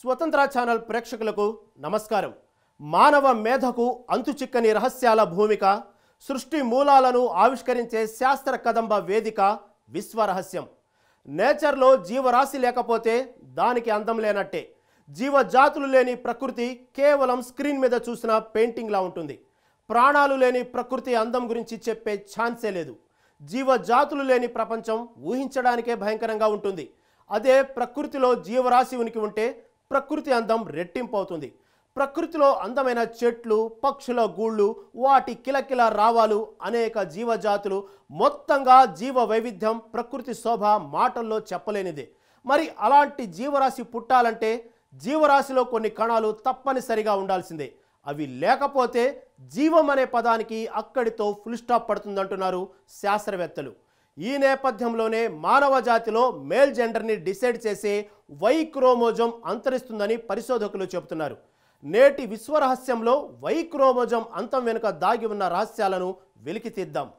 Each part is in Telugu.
స్వతంత్ర ఛానల్ ప్రేక్షకులకు నమస్కారం. మానవ మేధకు అంతుచిక్కని రహస్యాల భూమిక, సృష్టి మూలాలను ఆవిష్కరించే శాస్త్ర కదంబ వేదిక విశ్వరహస్యం. నేచర్లో జీవరాశి లేకపోతే దానికి అందం లేనట్టే. జీవజాతులు లేని ప్రకృతి కేవలం స్క్రీన్ మీద చూసిన పెయింటింగ్లా ఉంటుంది. ప్రాణాలు లేని ప్రకృతి అందం గురించి చెప్పే ఛాన్సే లేదు. జీవజాతులు లేని ప్రపంచం ఊహించడానికే భయంకరంగా ఉంటుంది. అదే ప్రకృతిలో జీవరాశి ఉనికి ఉంటే ప్రకృతి అందం రెట్టింపు అవుతుంది. ప్రకృతిలో అందమైన చెట్లు, పక్షుల గూళ్ళు, వాటి కిలకిల రావాలు, అనేక జీవజాతులు, మొత్తంగా జీవ వైవిధ్యం, ప్రకృతి శోభ మాటల్లో చెప్పలేనిదే. మరి అలాంటి జీవరాశి పుట్టాలంటే జీవరాశిలో కొన్ని కణాలు తప్పనిసరిగా ఉండాల్సిందే. అవి లేకపోతే జీవం అనే పదానికి అక్కడితో ఫుల్ స్టాప్ పడుతుందంటున్నారు శాస్త్రవేత్తలు. ఈ నేపథ్యంలోనే మానవ జాతిలో మేల్ జెండర్ని డిసైడ్ చేసే వై క్రోమోజోమ్ అంతరిస్తుందని పరిశోధకులు చెబుతున్నారు. నేటి విశ్వరహస్యంలో వై క్రోమోజోమ్ అంతం వెనుక దాగి ఉన్న రహస్యాలను వెలికి తీద్దాం.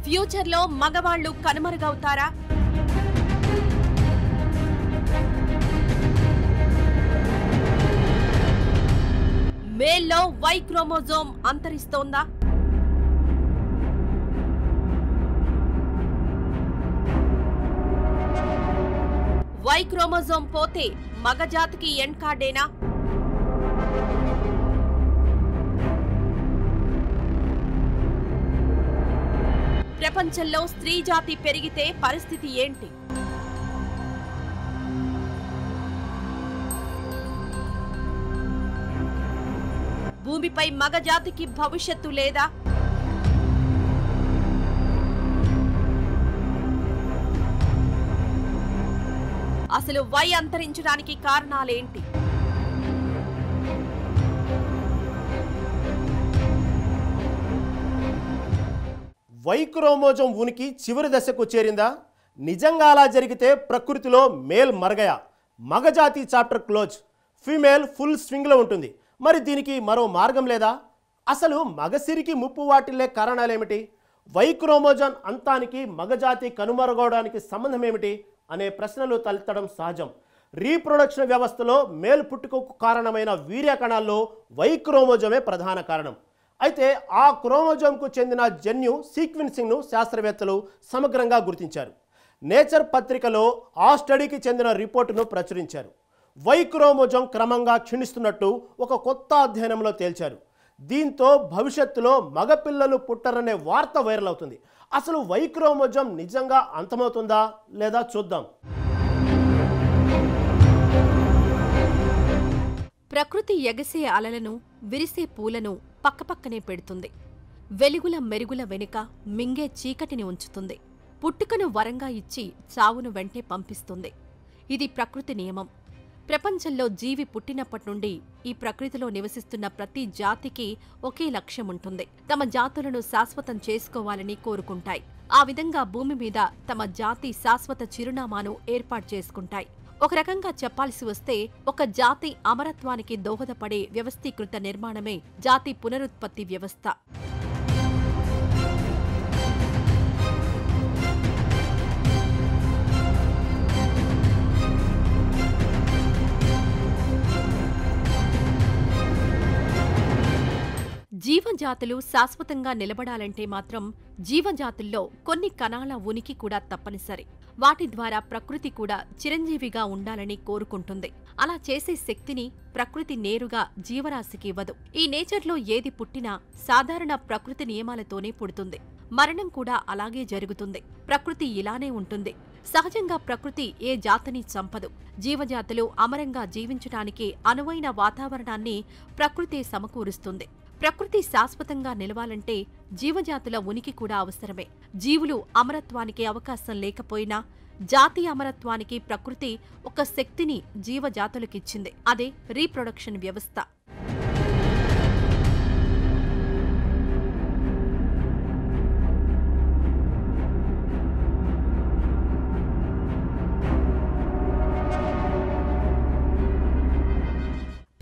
ఫ్యూచర్లో మగవాళ్లు కనుమరుగవుతారా? మేల్లో వై క్రోమోజోమ్ అంతరిస్తోందా? వై క్రోమోజోమ్ పోతే మగజాతికి ఎండ్ కార్డేనా? ప్రపంచంలో స్త్రీ జాతి పెరిగితే పరిస్థితి ఏంటి? భూమిపై మగజాతికి భవిష్యత్తు లేదా? అసలు వై అంతరించడానికి కారణాలేంటి? వై క్రోమోజోమ్ ఉనికి చివరి దశకు చేరిందా? నిజంగా అలా జరిగితే ప్రకృతిలో మేల్ మరగయా? మగజాతి చాప్టర్ క్లోజ్, ఫీమేల్ ఫుల్ స్వింగ్లో ఉంటుంది. మరి దీనికి మరో మార్గం లేదా? అసలు మగసిరికి ముప్పు వాటిల్లే కారణాలేమిటి? వై క్రోమోజోమ్ అంతానికి మగజాతి కనుమరుగవడానికి సంబంధం ఏమిటి అనే ప్రశ్నలు తలెత్తడం సహజం. రీప్రొడక్షన్ వ్యవస్థలో మేల్ పుట్టుకకు కారణమైన వీర్య కణాల్లో వై క్రోమోజోమే ప్రధాన కారణం. అయితే ఆ క్రోమోజోమ్కు చెందిన జన్యు సీక్వెన్సింగ్ను శాస్త్రవేత్తలు సమగ్రంగా గుర్తించారు. నేచర్ పత్రికలో ఆ స్టడీకి చెందిన రిపోర్టును ప్రచురించారు. వై క్రోమోజోమ్ క్రమంగా క్షీణిస్తున్నట్టు ఒక కొత్త అధ్యయనంలో తేల్చారు. దీంతో భవిష్యత్తులో మగపిల్లలు పుట్టరనే వార్త వైరల్ అవుతుంది. అసలు వై క్రోమోజోమ్ నిజంగా అంతమవుతుందా లేదా చూద్దాం. ప్రకృతి ఎగసే అలలను, విరిసే పూలను పక్కపక్కనే పెడుతుంది. వెలుగుల మెరుగుల వెనుక మింగే చీకటిని ఉంచుతుంది. పుట్టుకను వరంగా ఇచ్చి చావును వెంటే పంపిస్తుంది. ఇది ప్రకృతి నియమం. ప్రపంచంలో జీవి పుట్టినప్పటి నుండి ఈ ప్రకృతిలో నివసిస్తున్న ప్రతి జాతికి ఒకే లక్ష్యం ఉంటుంది. తమ జాతులను శాశ్వతం చేసుకోవాలని కోరుకుంటాయి. ఆ విధంగా భూమి మీద తమ జాతి శాశ్వత చిరునామాను ఏర్పాటు చేసుకుంటాయి. ఒక రకంగా చెప్పాల్సి వస్తే ఒక జాతి అమరత్వానికి దోహదపడే వ్యవస్థీకృత నిర్మాణమే జాతి పునరుత్పత్తి వ్యవస్థ. జీవజాతులు శాశ్వతంగా నిలబడాలంటే మాత్రం జీవజాతుల్లో కొన్ని కణాల ఉనికి కూడా తప్పనిసరి. వాటి ద్వారా ప్రకృతి కూడా చిరంజీవిగా ఉండాలని కోరుకుంటుంది. అలా చేసే శక్తిని ప్రకృతి నేరుగా జీవరాశికి ఇవ్వదు. ఈ నేచర్లో ఏది పుట్టినా సాధారణ ప్రకృతి నియమాలతోనే పుడుతుంది. మరణం కూడా అలాగే జరుగుతుంది. ప్రకృతి ఇలానే ఉంటుంది. సహజంగా ప్రకృతి ఏ జాతిని చంపదు. జీవజాతులు అమరంగా జీవించడానికి అనువైన వాతావరణాన్ని ప్రకృతి సమకూరుస్తుంది. ప్రకృతి శాశ్వతంగా నిలవాలంటే జీవజాతుల ఉనికి కూడా అవసరమే. జీవులు అమరత్వానికి అవకాశం లేకపోయినా జాతీయ అమరత్వానికి ప్రకృతి ఒక శక్తిని జీవజాతులకిచ్చింది. అదే రీప్రొడక్షన్ వ్యవస్థ.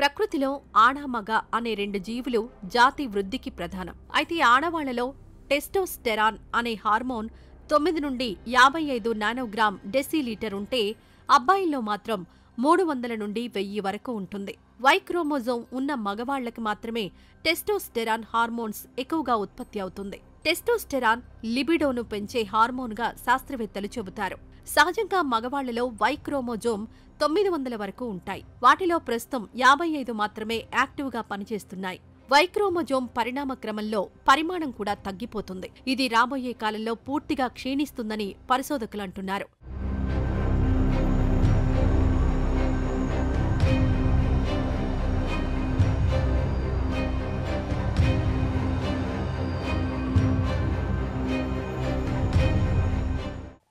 ప్రకృతిలో ఆడ మగ అనే రెండు జీవులు జాతి వృద్ధికి ప్రధానం. అయితే ఆడవాళ్లలో టెస్టోస్టెరాన్ అనే హార్మోన్ 9 నుండి 55 నానోగ్రామ్ డెసిలీటర్ ఉంటే అబ్బాయిల్లో మాత్రం 300 నుండి 1000 వరకు ఉంటుంది. వై క్రోమోజోమ్ ఉన్న మగవాళ్లకి మాత్రమే టెస్టోస్టెరాన్ హార్మోన్స్ ఎక్కువగా ఉత్పత్తి అవుతుంది. టెస్టోస్టెరాన్ లిబిడోను పెంచే హార్మోన్గా శాస్త్రవేత్తలు చెబుతారు. సహజంగా మగవాళ్లలో వై క్రోమోజోమ్ 900 వరకు ఉంటాయి. వాటిలో ప్రస్తుతం 55 మాత్రమే యాక్టివ్గా పనిచేస్తున్నాయి. వై క్రోమోజోమ్ పరిణామ క్రమంలో పరిమాణం కూడా తగ్గిపోతుంది. ఇది రాబోయే కాలంలో పూర్తిగా క్షీణిస్తుందని పరిశోధకులు అంటున్నారు.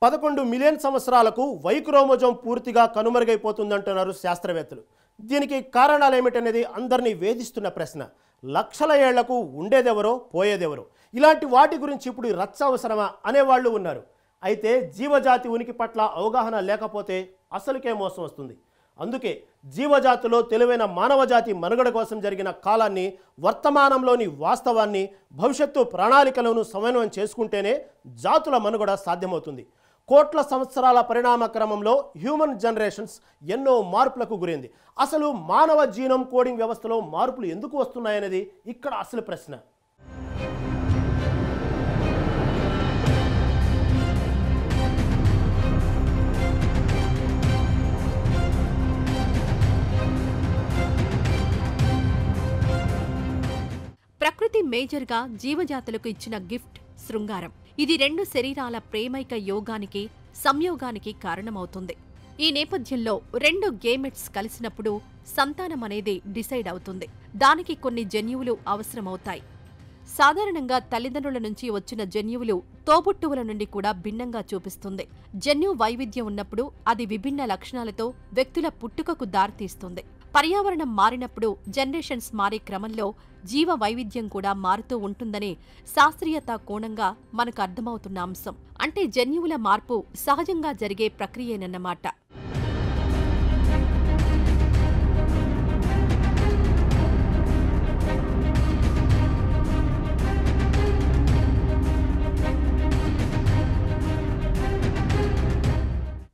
$11 మిలియన్ సంవత్సరాలకు వై క్రోమోజోమ్ పూర్తిగా కనుమరుగైపోతుందంటున్నారు శాస్త్రవేత్తలు. దీనికి కారణాలేమిటనేది అందరినీ వేధిస్తున్న ప్రశ్న. లక్షల ఏళ్లకు ఉండేదెవరో పోయేదెవరో, ఇలాంటి వాటి గురించి ఇప్పుడు రచ్చ అవసరమా అనేవాళ్లు ఉన్నారు. అయితే జీవజాతి ఉనికి పట్ల అవగాహన లేకపోతే అసలుకే మోసం వస్తుంది. అందుకే జీవజాతిలో తెలివైన మానవజాతి మనుగడ కోసం జరిగిన కాలాన్ని, వర్తమానంలోని వాస్తవాన్ని, భవిష్యత్తు ప్రణాళికలను సమన్వయం చేసుకుంటేనే జాతుల మనుగడ సాధ్యమవుతుంది. కోట్ల సంవత్సరాల పరిణామ క్రమంలో హ్యూమన్ జనరేషన్స్ ఎన్నో మార్పులకు గురైంది. అసలు మానవ జీనోమ్ కోడింగ్ వ్యవస్థలో మార్పులు ఎందుకు వస్తున్నాయనేది ఇక్కడ అసలు ప్రశ్న. ప్రకృతి మేజర్గా జీవజాతులకు ఇచ్చిన గిఫ్ట్ శృంగారం. ఇది రెండు శరీరాల ప్రేమైక యోగానికి, సంయోగానికి కారణమవుతుంది. ఈ నేపథ్యంలో రెండు గేమెట్స్ కలిసినప్పుడు సంతానం అనేది డిసైడ్ అవుతుంది. దానికి కొన్ని జన్యువులు అవసరమవుతాయి. సాధారణంగా తల్లిదండ్రుల నుంచి వచ్చిన జన్యువులు తోబుట్టువుల నుండి కూడా భిన్నంగా చూపిస్తుంది. జన్యు వైవిధ్యం ఉన్నప్పుడు అది విభిన్న లక్షణాలతో వ్యక్తుల పుట్టుకకు దారితీస్తుంది. పర్యావరణం మారినప్పుడు జనరేషన్స్ మారే క్రమంలో జీవ వైవిధ్యం కూడా మారుతూ ఉంటుందని శాస్త్రీయత కోణంగా మనకు అర్థమవుతున్న అంశం. అంటే జన్యువుల మార్పు సహజంగా జరిగే ప్రక్రియేనన్నమాట.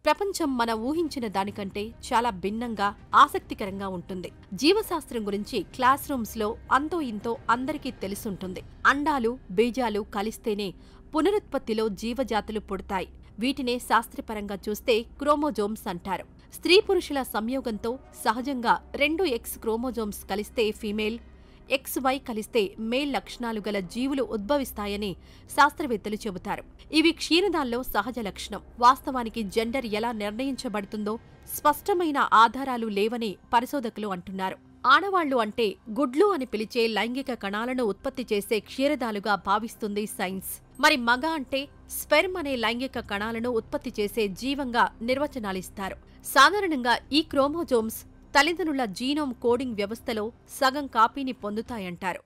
ప్రపంచం మనం ఊహించిన దానికంటే చాలా భిన్నంగా, ఆసక్తికరంగా ఉంటుంది. జీవశాస్త్రం గురించి క్లాస్ రూమ్స్లో అంతో ఇంతో అందరికీ తెలుసుంటుంది. అండాలు, బీజాలు కలిస్తేనే పునరుత్పత్తిలో జీవజాతులు పుడతాయి. వీటినే శాస్త్రపరంగా చూస్తే క్రోమోజోమ్స్ అంటారు. స్త్రీ పురుషుల సంయోగంతో సహజంగా 2 X క్రోమోజోమ్స్ కలిస్తే ఫీమేల్, XY కలిస్తే మేల్ లక్షణాలు గల జీవులు ఉద్భవిస్తాయని శాస్త్రవేత్తలు చెబుతారు. ఇవి క్షీరదాల్లో సహజ లక్షణం. వాస్తవానికి జెండర్ ఎలా నిర్ణయించబడుతుందో స్పష్టమైన ఆధారాలు లేవని పరిశోధకులు అంటున్నారు. ఆడవాళ్లు అంటే గుడ్లు అని పిలిచే లైంగిక కణాలను ఉత్పత్తి చేసే క్షీరదాలుగా భావిస్తుంది సైన్స్. మరి మగ అంటే స్పెర్మ్ అనే లైంగిక కణాలను ఉత్పత్తి చేసే జీవంగా నిర్వచనాలిస్తారు. సాధారణంగా ఈ క్రోమోజోమ్స్ తల్లిదండ్రుల జీనోమ్ కోడింగ్ వ్యవస్థలో సగం కాపీని పొందుతాయంటారు.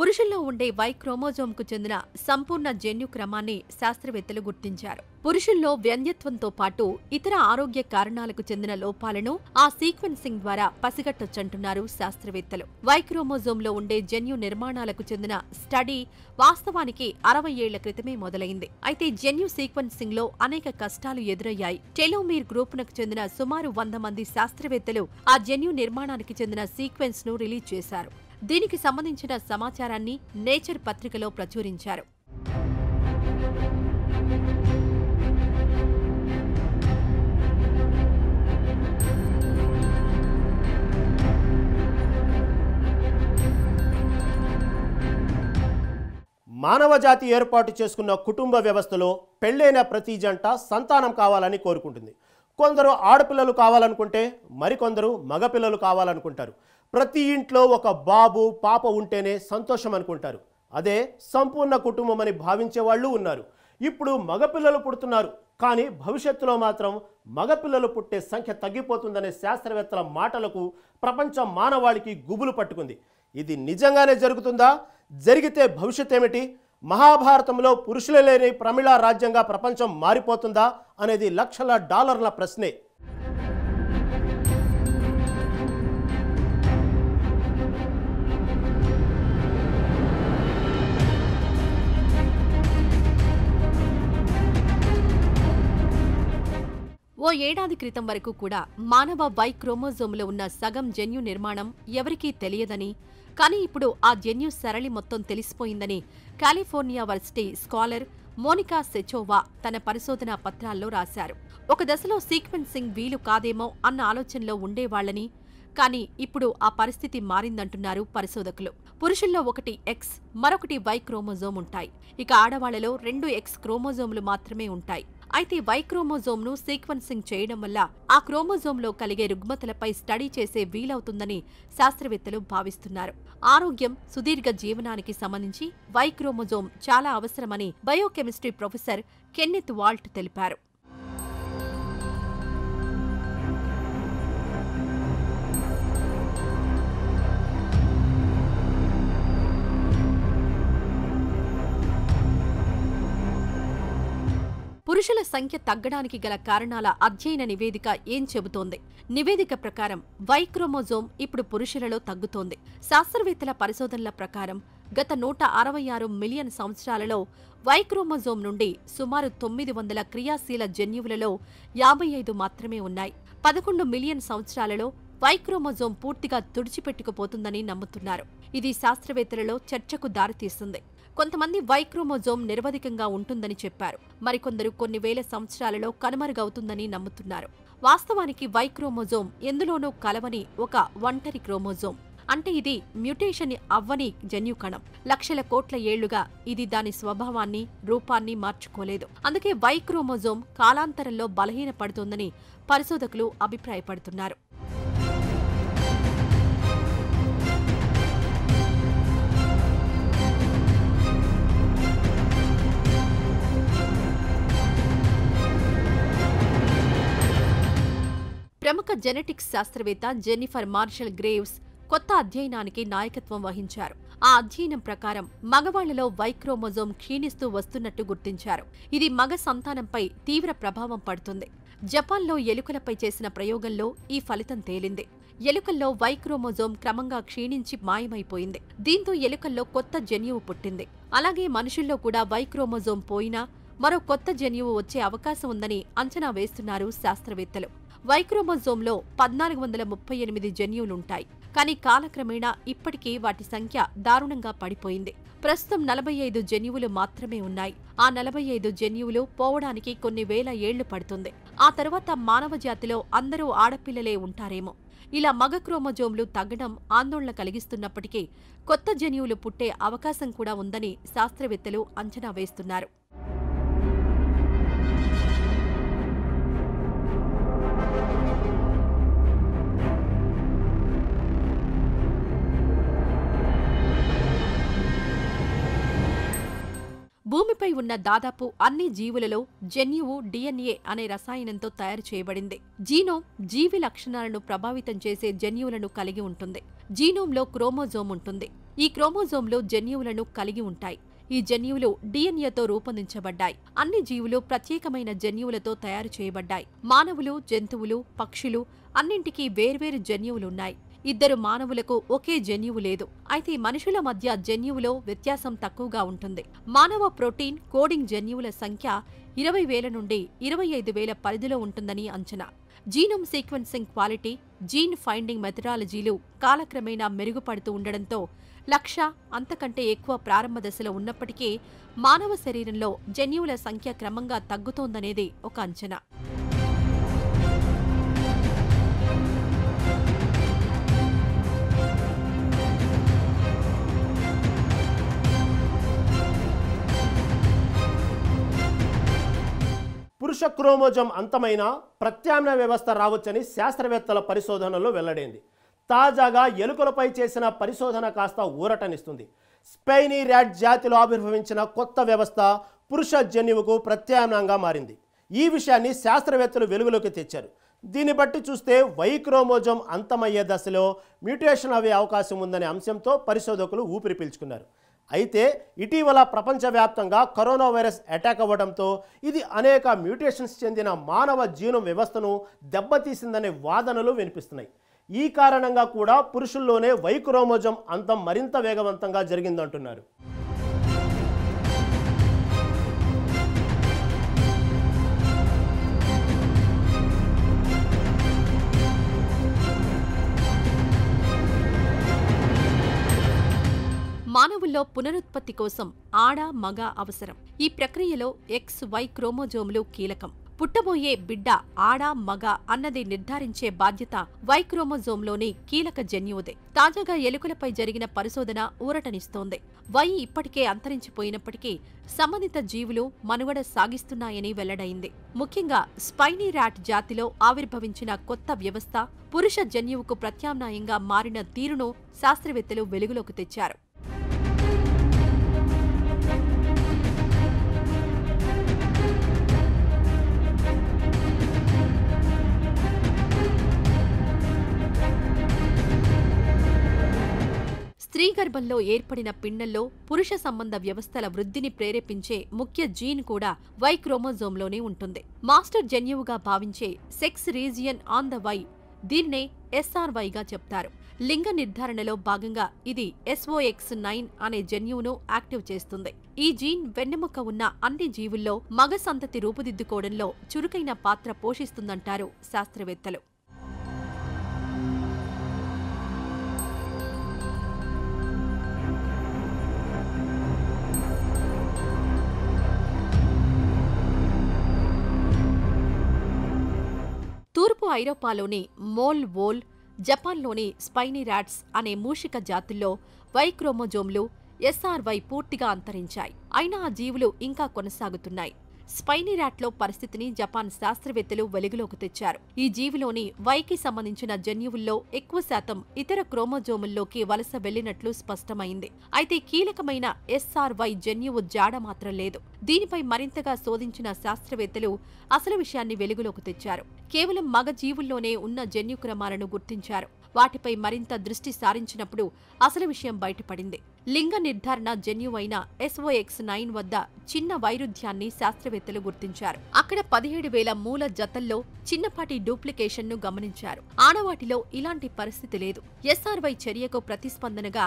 పురుషుల్లో ఉండే వై క్రోమోజోమ్కు చెందిన సంపూర్ణ జన్యు క్రమాన్ని శాస్త్రవేత్తలు గుర్తించారు. పురుషుల్లో వ్యంగ్యత్వంతో పాటు ఇతర ఆరోగ్య కారణాలకు చెందిన లోపాలను ఆ సీక్వెన్సింగ్ ద్వారా పసిగట్టొచ్చంటున్నారు శాస్త్రవేత్తలు. వై క్రోమోజోమ్లో ఉండే జన్యు నిర్మాణాలకు చెందిన స్టడీ వాస్తవానికి 60 ఏళ్ల క్రితమే మొదలైంది. అయితే జన్యు సీక్వెన్సింగ్లో అనేక కష్టాలు ఎదురయ్యాయి. టెలోమీర్ గ్రూపునకు చెందిన సుమారు 100 మంది శాస్త్రవేత్తలు ఆ జన్యు నిర్మాణానికి చెందిన సీక్వెన్స్ ను రిలీజ్ చేశారు. దీనికి సంబంధించిన సమాచారాన్ని నేచర్ పత్రికలో ప్రచురించారు. మానవజాతి ఏర్పాటు చేసుకున్న కుటుంబ వ్యవస్థలో పెళ్ళైన ప్రతి జంట సంతానం కావాలని కోరుకుంటుంది. కొందరు ఆడపిల్లలు కావాలనుకుంటే మరికొందరు మగపిల్లలు కావాలనుకుంటారు. ప్రతి ఇంట్లో ఒక బాబు పాప ఉంటేనే సంతోషం అనుకుంటారు. అదే సంపూర్ణ కుటుంబం అని భావించే వాళ్ళు ఉన్నారు. ఇప్పుడు మగపిల్లలు పుడుతున్నారు, కానీ భవిష్యత్తులో మాత్రం మగపిల్లలు పుట్టే సంఖ్య తగ్గిపోతుందనే శాస్త్రవేత్తల మాటలకు ప్రపంచ మానవాళికి గుబులు పట్టుకుంది. ఇది నిజంగానే జరుగుతుందా? జరిగితే భవిష్యత్ ఏమిటి? మహాభారతంలో పురుషులు లేని ప్రమిళ రాజ్యంగా ప్రపంచం మారిపోతుందా అనేది లక్షల డాలర్ల ప్రశ్నే. ఓ ఏడాది క్రితం వరకు కూడా మానవ వై క్రోమోజోమ్లో ఉన్న సగం జన్యు నిర్మాణం ఎవరికీ తెలియదని, కానీ ఇప్పుడు ఆ జన్యు సరళి మొత్తం తెలిసిపోయిందని కాలిఫోర్నియా వర్సిటీ స్కాలర్ మోనికా సెచోవా తన పరిశోధనా పత్రాల్లో రాశారు. ఒక దశలో సీక్వెన్సింగ్ వీలు కాదేమో అన్న ఆలోచనలో ఉండేవాళ్లని, కానీ ఇప్పుడు ఆ పరిస్థితి మారిందంటున్నారు పరిశోధకులు. పురుషుల్లో ఒకటి ఎక్స్, మరొకటి వై క్రోమోజోమ్ ఉంటాయి. ఇక ఆడవాళ్లలో 2 ఎక్స్ క్రోమోజోమ్లు మాత్రమే ఉంటాయి. అయితే వై క్రోమోజోమ్ను సీక్వెన్సింగ్ చేయడం వల్ల ఆ క్రోమోజోమ్లో కలిగే రుగ్మతలపై స్టడీ చేసే వీలవుతుందని శాస్త్రవేత్తలు భావిస్తున్నారు. ఆరోగ్యం, సుదీర్ఘ జీవనానికి సంబంధించి వై క్రోమోజోమ్ చాలా అవసరమని బయోకెమిస్ట్రీ ప్రొఫెసర్ కెన్నెత్ వాల్ట్ తెలిపారు. పురుషుల సంఖ్య తగ్గడానికి గల కారణాల అధ్యయన నివేదిక ఏం చెబుతోంది? నివేదిక ప్రకారం వై క్రోమోజోమ్ ఇప్పుడు పురుషులలో తగ్గుతోంది. శాస్త్రవేత్తల పరిశోధనల ప్రకారం గత 166 మిలియన్ సంవత్సరాలలో వై క్రోమోజోమ్ నుండి సుమారు 900 క్రియాశీల జన్యువులలో 55 మాత్రమే ఉన్నాయి. 11 మిలియన్ సంవత్సరాలలో వై క్రోమోజోమ్ పూర్తిగా తుడిచిపెట్టుకుపోతుందని నమ్ముతున్నారు. ఇది శాస్త్రవేత్తలలో చర్చకు దారితీస్తుంది. కొంతమంది వై క్రోమోజోమ్ నిరవధికంగా ఉంటుందని చెప్పారు. మరికొందరు కొన్ని వేల సంవత్సరాలలో కనుమరుగవుతుందని నమ్ముతున్నారు. వాస్తవానికి వై క్రోమోజోమ్ ఎందులోనూ కలవని ఒక ఒంటరి క్రోమోజోమ్. అంటే ఇది మ్యుటేషన్ అవ్వని జన్యుకణం. లక్షల కోట్ల ఏళ్లుగా ఇది దాని స్వభావాన్ని, రూపాన్ని మార్చుకోలేదు. అందుకే వై క్రోమోజోమ్ కాలాంతరంలో బలహీనపడుతోందని పరిశోధకులు అభిప్రాయపడుతున్నారు. ప్రముఖ జెనెటిక్స్ శాస్త్రవేత్త జెన్నిఫర్ మార్షల్ గ్రేవ్స్ కొత్త అధ్యయనానికి నాయకత్వం వహించారు. ఆ అధ్యయనం ప్రకారం మగవాళ్లలో వై క్రోమోజోమ్ క్షీణిస్తూ వస్తున్నట్టు గుర్తించారు. ఇది మగ సంతానంపై తీవ్ర ప్రభావం పడుతుంది. జపాన్లో ఎలుకలపై చేసిన ప్రయోగంలో ఈ ఫలితం తేలింది. ఎలుకల్లో వై క్రోమోజోమ్ క్రమంగా క్షీణించి మాయమైపోయింది. దీంతో ఎలుకల్లో కొత్త జన్యువు పుట్టింది. అలాగే మనుషుల్లో కూడా వై క్రోమోజోమ్ పోయినా మరో కొత్త జన్యువు వచ్చే అవకాశం ఉందని అంచనా వేస్తున్నారు శాస్త్రవేత్తలు. వై క్రోమోజోమ్లో 1438 జన్యువులుంటాయి. కానీ కాలక్రమేణా ఇప్పటికీ వాటి సంఖ్య దారుణంగా పడిపోయింది. ప్రస్తుతం 45 జన్యువులు మాత్రమే ఉన్నాయి. ఆ 45 జన్యువులు పోవడానికి కొన్ని వేల ఏళ్లు పడుతుంది. ఆ తర్వాత మానవ జాతిలో అందరూ ఆడపిల్లలే ఉంటారేమో. ఇలా మగ క్రోమోజోమ్లు తగ్గడం ఆందోళన కలిగిస్తున్నప్పటికీ కొత్త జన్యువులు పుట్టే అవకాశం కూడా ఉందని శాస్త్రవేత్తలు అంచనా వేస్తున్నారు. భూమిపై ఉన్న దాదాపు అన్ని జీవులలో జన్యువు డిఎన్ఏ అనే రసాయనంతో తయారు చేయబడింది. జీనోమ్ జీవి లక్షణాలను ప్రభావితం చేసే జన్యువులను కలిగి ఉంటుంది. జీనోమ్లో క్రోమోజోమ్ ఉంటుంది. ఈ క్రోమోజోమ్లో జన్యువులను కలిగి ఉంటాయి. ఈ జన్యువులు డిఎన్ఏతో రూపొందించబడ్డాయి. అన్ని జీవులు ప్రత్యేకమైన జన్యువులతో తయారు చేయబడ్డాయి. మానవులు, జంతువులు, పక్షులు అన్నింటికీ వేర్వేరు జన్యువులున్నాయి. 2 మానవులకు ఒకే జన్యువు లేదు. అయితే మనుషుల మధ్య జన్యువులో వ్యత్యాసం తక్కువగా ఉంటుంది. మానవ ప్రోటీన్ కోడింగ్ జన్యువుల సంఖ్య 20,000 నుండి 25,000 పరిధిలో ఉంటుందని అంచనా. Genome sequencing quality, gene finding మెథడాలజీలు కాలక్రమేణా మెరుగుపడుతూ ఉండడంతో 1,00,000 అంతకంటే ఎక్కువ ప్రారంభ దశలో ఉన్నప్పటికీ మానవ శరీరంలో జన్యువుల సంఖ్య క్రమంగా తగ్గుతోందనేది ఒక అంచనా. పురుష క్రోమోజోమ్ అంతమైన ప్రత్యామ్నాయ వ్యవస్థ రావచ్చని శాస్త్రవేత్తల పరిశోధనలో వెల్లడైంది. తాజాగా ఎలుకలపై చేసిన పరిశోధన కాస్త ఊరటనిస్తుంది. స్పెయినీ ర్యాట్ జాతిలో ఆవిర్భవించిన కొత్త వ్యవస్థ పురుష జన్యువుకు ప్రత్యామ్నాయంగా మారింది. ఈ విషయాన్ని శాస్త్రవేత్తలు వెలుగులోకి తెచ్చారు. దీన్ని బట్టి చూస్తే వై క్రోమోజోమ్ అంతమయ్యే దశలో మ్యూటేషన్ అయ్యే అవకాశం ఉందనే అంశంతో పరిశోధకులు ఊపిరి పీల్చుకున్నారు. అయితే ఇటీవల ప్రపంచవ్యాప్తంగా కరోనా వైరస్ అటాక్ అవ్వడంతో ఇది అనేక మ్యూటేషన్స్ చెందిన మానవ జీనోమ్ వ్యవస్థను దెబ్బతీసిందనే వాదనలు వినిపిస్తున్నాయి. ఈ కారణంగా కూడా పురుషుల్లోనే వై క్రోమోజోమ్ అంతం మరింత వేగవంతంగా జరిగిందంటున్నారు. మానవుల్లో పునరుత్పత్తి కోసం ఆడ మగ అవసరం. ఈ ప్రక్రియలో ఎక్స్ వై క్రోమోజోములు కీలకం. పుట్టబోయే బిడ్డ ఆడ మగ అన్నది నిర్ధారించే బాధ్యత వై క్రోమోజోమ్లోని కీలక జన్యువుదే. తాజాగా ఎలుకలపై జరిగిన పరిశోధన ఊరటనిస్తోంది. వై ఇప్పటికే అంతరించిపోయినప్పటికీ సంబంధిత జీవులు మనుగడ సాగిస్తున్నాయని వెల్లడైంది. ముఖ్యంగా స్పైనీ ర్యాట్ జాతిలో ఆవిర్భవించిన కొత్త వ్యవస్థ పురుష జన్యువుకు ప్రత్యామ్నాయంగా మారిన తీరును శాస్త్రవేత్తలు వెలుగులోకి తెచ్చారు. స్త్రీ గర్భంలో ఏర్పడిన పిండంలో పురుష సంబంధ వ్యవస్థల వృద్ధిని ప్రేరేపించే ముఖ్య జీన్ కూడా వై క్రోమోజోమ్లోనే ఉంటుంది. మాస్టర్ జన్యువుగా భావించే sex region on the Y, దీన్నే SRYగా చెప్తారు. లింగ నిర్ధారణలో భాగంగా ఇది SOX9 అనే జన్యువును యాక్టివ్ చేస్తుంది. ఈ జీన్ వెన్నెముక ఉన్న అన్ని జీవుల్లో మగ సంతతి రూపుదిద్దుకోవడంలో చురుకైన పాత్ర పోషిస్తుందంటారు శాస్త్రవేత్తలు. తూర్పు ఐరోపాలోని మోల్ వోల్, జపాన్లోని స్పైనీ ర్యాట్స్ అనే మూషిక జాతుల్లో వై క్రోమోజోమ్లు SRY పూర్తిగా అంతరించాయి. అయినా ఆ జీవులు ఇంకా కొనసాగుతున్నాయి. స్పైనీ ర్యాట్లో పరిస్థితిని జపాన్ శాస్త్రవేత్తలు వెలుగులోకి తెచ్చారు. ఈ జీవిలోని వైకి సంబంధించిన జన్యువుల్లో ఎక్కువ శాతం ఇతర క్రోమోజోముల్లోకి వలస వెళ్లినట్లు స్పష్టమైంది. అయితే కీలకమైన SRY జన్యువు జాడ మాత్రం లేదు. దీనిపై మరింతగా శోధించిన శాస్త్రవేత్తలు అసలు విషయాన్ని వెలుగులోకి తెచ్చారు. కేవలం మగ జీవుల్లోనే ఉన్న జన్యుక్రమాలను గుర్తించారు. వాటిపై మరింత దృష్టి సారించినప్పుడు అసలు విషయం బయటపడింది. లింగ నిర్ధారణ జన్యువైన SOX9 వద్ద చిన్న వైరుధ్యాన్ని శాస్త్రవేత్తలు గుర్తించారు. అక్కడ 17,000 మూల జతల్లో చిన్నపాటి డూప్లికేషన్ను గమనించారు. ఆడవాటిలో ఇలాంటి పరిస్థితి లేదు. SRY చర్యకు ప్రతిస్పందనగా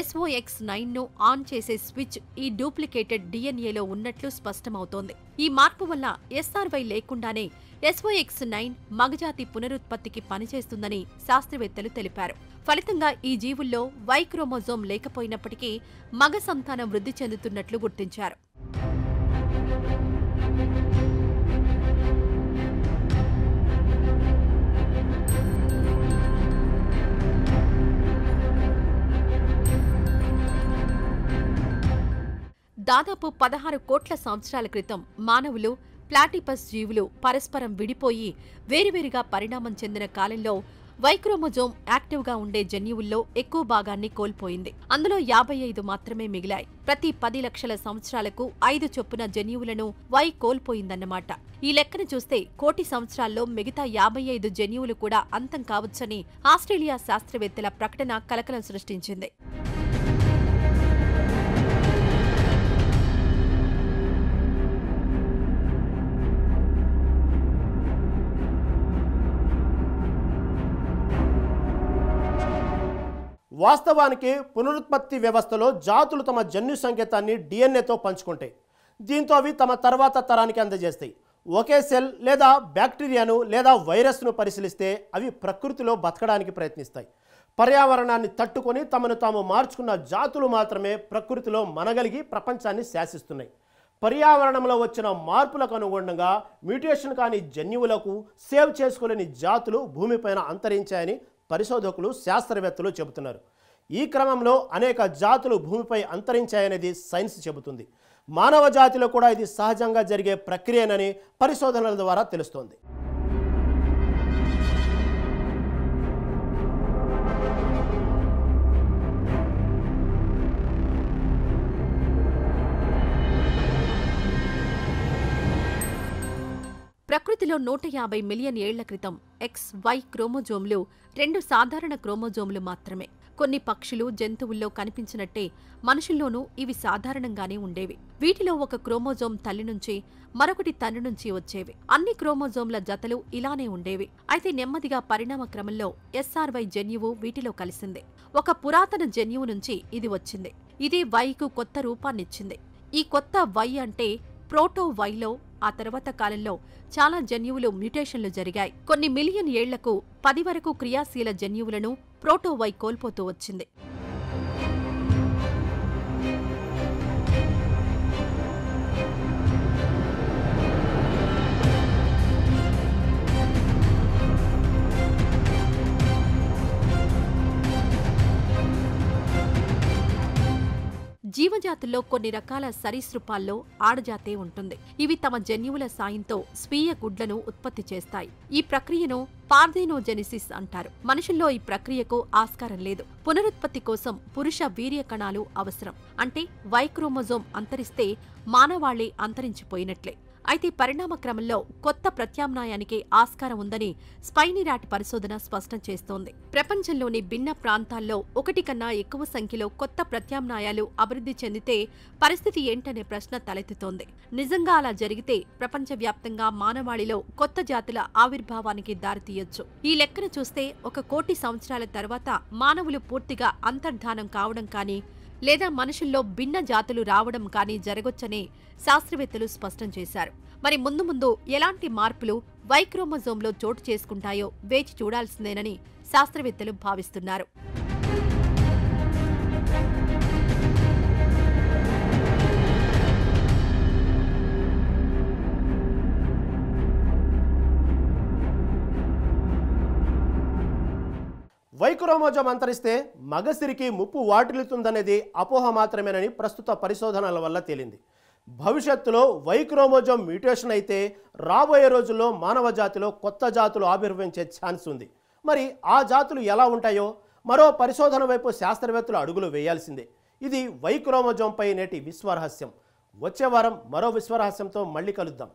SOX9ను ఆన్ చేసే స్విచ్ ఈ డూప్లికేటెడ్ DNAలో ఉన్నట్లు స్పష్టమవుతోంది. ఈ మార్పు వల్ల SRY లేకుండానే SOX9 మగజాతి పునరుత్పత్తికి పనిచేస్తుందని శాస్త్రవేత్తలు తెలిపారు. ఫలితంగా ఈ జీవుల్లో వై క్రోమోజోమ్ లేకపోయినప్పటికీ మగ సంతానం వృద్ధి చెందుతున్నట్లు గుర్తించారు. దాదాపు 16 కోట్ల సంవత్సరాల క్రితం మానవులు, ప్లాటిపస్ జీవులు పరస్పరం విడిపోయి వేరువేరుగా పరిణామం చెందిన కాలంలో వై క్రోమోజోమ్ యాక్టివ్గా ఉండే జన్యువుల్లో ఎక్కువ భాగాన్ని కోల్పోయింది. అందులో 55 మాత్రమే మిగిలాయి. ప్రతి 10 లక్షల సంవత్సరాలకు 5 చొప్పున జన్యువులను వై కోల్పోయిందన్నమాట. ఈ లెక్కన చూస్తే కోటి సంవత్సరాల్లో మిగతా 55 జన్యువులు కూడా అంతం కావచ్చని ఆస్ట్రేలియా శాస్త్రవేత్తల ప్రకటన కలకలం సృష్టించింది. వాస్తవానికి పునరుత్పత్తి వ్యవస్థలో జాతులు తమ జన్యు సంకేతాన్ని DNAతో పంచుకుంటాయి. దీంతో అవి తమ తర్వాత తరానికి అందజేస్తాయి. ఒకే సెల్ లేదా బ్యాక్టీరియాను లేదా వైరస్ను పరిశీలిస్తే అవి ప్రకృతిలో బతకడానికి ప్రయత్నిస్తాయి. పర్యావరణాన్ని తట్టుకొని తమను తాము మార్చుకున్న జాతులు మాత్రమే ప్రకృతిలో మనగలిగి ప్రపంచాన్ని శాసిస్తున్నాయి. పర్యావరణంలో వచ్చిన మార్పులకు అనుగుణంగా మ్యూటేషన్ కాని జన్యువులకు సేవ్ చేసుకోలేని జాతులు భూమిపైన అంతరించాయని పరిశోధకులు, శాస్త్రవేత్తలు చెబుతున్నారు. ఈ క్రమంలో అనేక జాతులు భూమిపై అంతరించాయనేది సైన్స్ చెబుతుంది. మానవ జాతిలో కూడా ఇది సహజంగా జరిగే ప్రక్రియనని పరిశోధనల ద్వారా తెలుస్తోంది. ప్రకృతిలో 150 మిలియన్ ఏళ్ల క్రితం XY క్రోమోజోమ్లు 2 సాధారణ క్రోమోజోమ్లు మాత్రమే. కొన్ని పక్షులు, జంతువుల్లో కనిపించినట్టే మనుషుల్లోనూ ఇవి సాధారణంగానే ఉండేవి. వీటిలో ఒక క్రోమోజోమ్ తల్లి నుంచి, మరొకటి తండ్రి నుంచి వచ్చేవి. అన్ని క్రోమోజోమ్ల జతలు ఇలానే ఉండేవి. అయితే నెమ్మదిగా పరిణామ క్రమంలో SRY జన్యువు వీటిలో కలిసింది. ఒక పురాతన జన్యువు నుంచి ఇది వచ్చింది. ఇది Yకు కొత్త రూపాన్నిచ్చింది. ఈ కొత్త Y అంటే ప్రోటో వైలో ఆ తర్వాత కాలంలో చాలా జన్యువులు మ్యుటేషన్లు జరిగాయి. కొన్ని మిలియన్ ఏళ్లకు 10 వరకు క్రియాశీల జన్యువులను ప్రోటో వై కోల్పోతూ వచ్చింది. జీవజాతుల్లో కొన్ని రకాల సరీసృపాల్లో ఆడజాతే ఉంటుంది. ఇవి తమ జన్యువుల సాయంతో స్వీయ గుడ్లను ఉత్పత్తి చేస్తాయి. ఈ ప్రక్రియను పార్థెనోజెనిసిస్ అంటారు. మనుషుల్లో ఈ ప్రక్రియకు ఆస్కారం లేదు. పునరుత్పత్తి కోసం పురుష వీర్య కణాలు అవసరం. అంటే వై క్రోమోజోమ్ అంతరిస్తే మానవాళి అంతరించిపోయినట్లే. అయితే పరిణామ క్రమంలో కొత్త ప్రత్యామ్నాయానికి ఆస్కారం ఉందని స్పైనీ ర్యాట్ పరిశోధన స్పష్టం చేస్తోంది. ప్రపంచంలోని భిన్న ప్రాంతాల్లో ఒకటి కన్నా ఎక్కువ సంఖ్యలో కొత్త ప్రత్యామ్నాయాలు అభివృద్ధి చెందితే పరిస్థితి ఏంటనే ప్రశ్న తలెత్తుతోంది. నిజంగా అలా జరిగితే ప్రపంచవ్యాప్తంగా మానవాళిలో కొత్త జాతుల ఆవిర్భావానికి దారితీయొచ్చు. ఈ లెక్కన చూస్తే 1 కోటి సంవత్సరాల తర్వాత మానవులు పూర్తిగా అంతర్ధానం కావడం కానీ, లేదా మనుషుల్లో భిన్న జాతులు రావడం కానీ జరగొచ్చని శాస్త్రవేత్తలు స్పష్టం చేశారు. మరి ముందు ముందు ఎలాంటి మార్పులు వై క్రోమోజోమ్లో చోటు చేసుకుంటాయో వేచి చూడాల్సిందేనని శాస్త్రవేత్తలు భావిస్తున్నారు. వై క్రోమోజోమ్ అంతరిస్తే మగసిరికి ముప్పు వాటిల్లుతుందనేది అపోహ మాత్రమేనని ప్రస్తుత పరిశోధనల వల్ల తేలింది. భవిష్యత్తులో వై క్రోమోజోమ్ మ్యూటేషన్ అయితే రాబోయే రోజుల్లో మానవ జాతిలో కొత్త జాతులు ఆవిర్భవించే ఛాన్స్ ఉంది. మరి ఆ జాతులు ఎలా ఉంటాయో మరో పరిశోధన వైపు శాస్త్రవేత్తలు అడుగులు వేయాల్సిందే. ఇది వై క్రోమోజోమ్పై నేటి విశ్వరహస్యం. వచ్చే వారం మరో విశ్వరహస్యంతో మళ్ళీ కలుద్దాం.